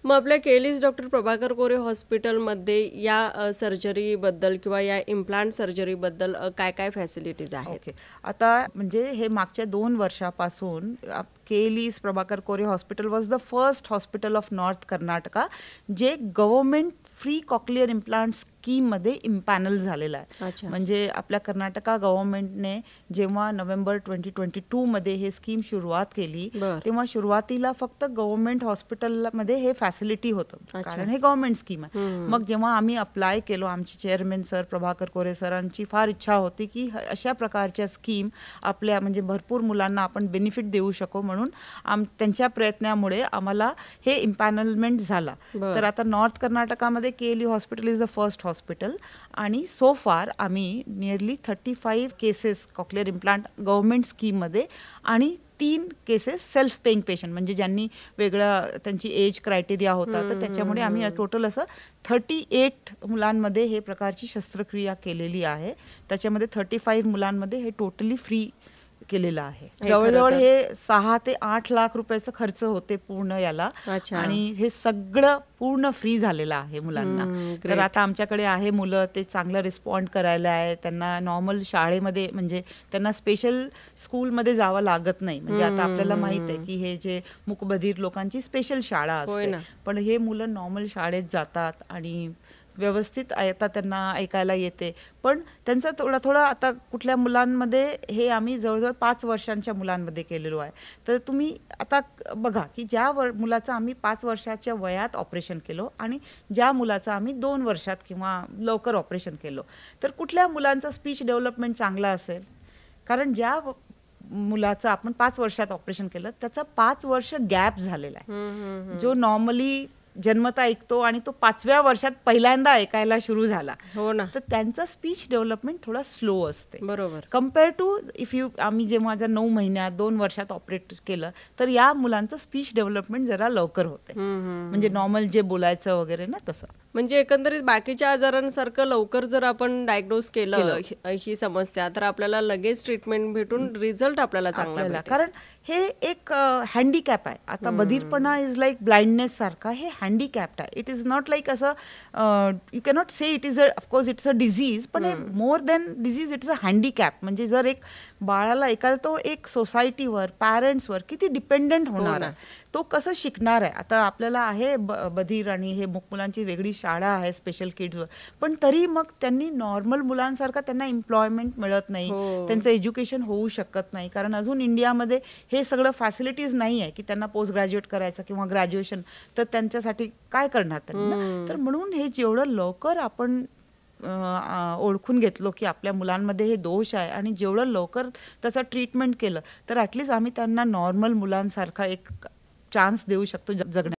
मग आपल्या केलीस डॉक्टर प्रभाकर कोरे हॉस्पिटलमध्ये या सर्जरीबद्दल किंवा या इम्प्लांट सर्जरीबद्दल काय काय फॅसिलिटीज आहेत? ओके. आता म्हणजे हे मागच्या 2 वर्षापासून केलीस Prabhakar Kore hospital was the first hospital of north Karnataka जे गव्हर्नमेंट फ्री कॉक्लिअर इम्प्लांट स्कीममध्ये इम्पॅनल झालेला आहे. अच्छा. म्हणजे आपल्या कर्नाटका गव्हर्नमेंटने जेव्हा नोव्हेंबर 2022 मध्ये हे स्कीम सुरुवात केली बरं. तेव्हा सुरुवातीला फक्त गव्हर्नमेंट हॉस्पिटलमध्ये हे फॅसिलिटी होतं, अच्छा. कारण हे गव्हर्नमेंट स्कीम आहे. हम्म. मग जेव्हा आम्ही अप्लाय केलो, आमचे चेअरमॅन सर प्रभाकर कोरे सरांची फार इच्छा होती की अशा प्रकारच्या स्कीम आपल्या म्हणजे भरपूर मुलांना आपण बेनिफिट देऊ शकू, म्हणून त्यांच्या प्रयत्नामुळे आम्हाला हे इम्पॅनलमेंट झाला. बरं. तर आता नॉर्थ कर्नाटकामध्ये केली hospital is the first hospital आणि सो फार आम्ही nearly 35 cases cochlear implant government स्कीममध्ये आणि 3 केसेस सेल्फ पेइंग पेशंट म्हणजे ज्यांनी वेगळा त्यांची एज क्रायटेरिया होता, तर त्याच्यामुळे आम्ही टोटल असं 38 मुलांमध्ये हे प्रकारची शस्त्रक्रिया केलेली आहे. त्याच्यामध्ये 35 मुलांमध्ये हे टोटली फ्री केलेलं आहे. जवळजवळ हे 6 ते 8 लाख रुपयाचा खर्च होते पूर्ण याला. अच्छा. आणि हे सगळं पूर्ण फ्री झालेलं आहे मुलांना. तर आता आमच्याकडे आहे मुलं, ते चांगलं रिस्पॉन्ड करायला आहे. त्यांना नॉर्मल शाळेमध्ये म्हणजे त्यांना स्पेशल स्कूलमध्ये जावं लागत नाही. म्हणजे आता आपल्याला माहित आहे की हे जे मूकबधीर लोकांची स्पेशल शाळा असते, पण हे मुलं नॉर्मल शाळेत जातात आणि व्यवस्थित आता त्यांना ऐकायला येते. पण त्यांचा थोडा थोडा आता कुठल्या मुलांमध्ये हे आम्ही जवळजवळ 5 वर्षांच्या मुलांमध्ये केलेलो आहे. तर तुम्ही आता बघा की ज्या मुलाचं आम्ही 5 वर्षाच्या वयात ऑपरेशन केलो आणि ज्या मुलाचं आम्ही 2 वर्षात किंवा लवकर ऑपरेशन केलो, तर कुठल्या मुलांचा स्पीच डेव्हलपमेंट चांगला असेल? कारण ज्या मुलाचं आपण 5 वर्षात ऑपरेशन केलं त्याचा 5 वर्ष गॅप झालेला आहे. जो नॉर्मली जन्मता ऐकतो आणि तो 5व्या वर्षात पहिल्यांदा ऐकायला सुरू झाला. हो ना. तर त्यांचा स्पीच डेव्हलपमेंट थोडा स्लो असते. बरोबर. कम्पेअर टू इफ आम्ही जेव्हा 9 महिन्यात 2 वर्षात ऑपरेट केलं तर या मुलांचं स्पीच डेव्हलपमेंट जरा लवकर होते. म्हणजे नॉर्मल जे बोलायचं वगैरे ना तसं. म्हणजे एकंदरीत बाकीच्या आजारांसारखं लवकर जर आपण डायग्नोज केलं ही समस्या, तर आपल्याला लगेच ट्रीटमेंट भेटून रिझल्ट आपल्याला चांगला भेटेल. कारण हे एक हँडिकॅप आहे. आता बधीरपणा इज लाईक ब्लाइंडनेस सारखा हे हँडिकॅप्ड आहे. इट इज नॉट लाईक असं you cannot say it is of course it's a disease, पण more than disease it's a handicap. म्हणजे जर एक बाळाला एखादा तो एक सोसायटीवर पॅरेंट्सवर किती डिपेंडंट होणार आहे, तो कसं शिकणार आहे. आता आपल्याला आहे बधीर आणि हे मूक मुलांची वेगळी शाळा आहे स्पेशल किड्सवर, पण तरी मग त्यांनी नॉर्मल मुलांसारखं त्यांना एम्प्लॉयमेंट मिळत नाही, त्यांचं एज्युकेशन होऊ शकत नाही. कारण अजून इंडियामध्ये हे सगळं फॅसिलिटीज नाही आहे की त्यांना पोस्ट ग्रॅज्युएट करायचं किंवा ग्रॅज्युएशन, तर त्यांच्यासाठी काय करणार त्यांना. तर म्हणून हे जेवढं लवकर आपण ओळखून घेतलो की आपल्या मुलांमध्ये हे दोष आहे आणि जेवढं लवकर त्याचं ट्रीटमेंट केलं तर ॲटलिस्ट आम्ही त्यांना नॉर्मल मुलांसारखा एक चान्स देऊ शकतो जगण्याचा.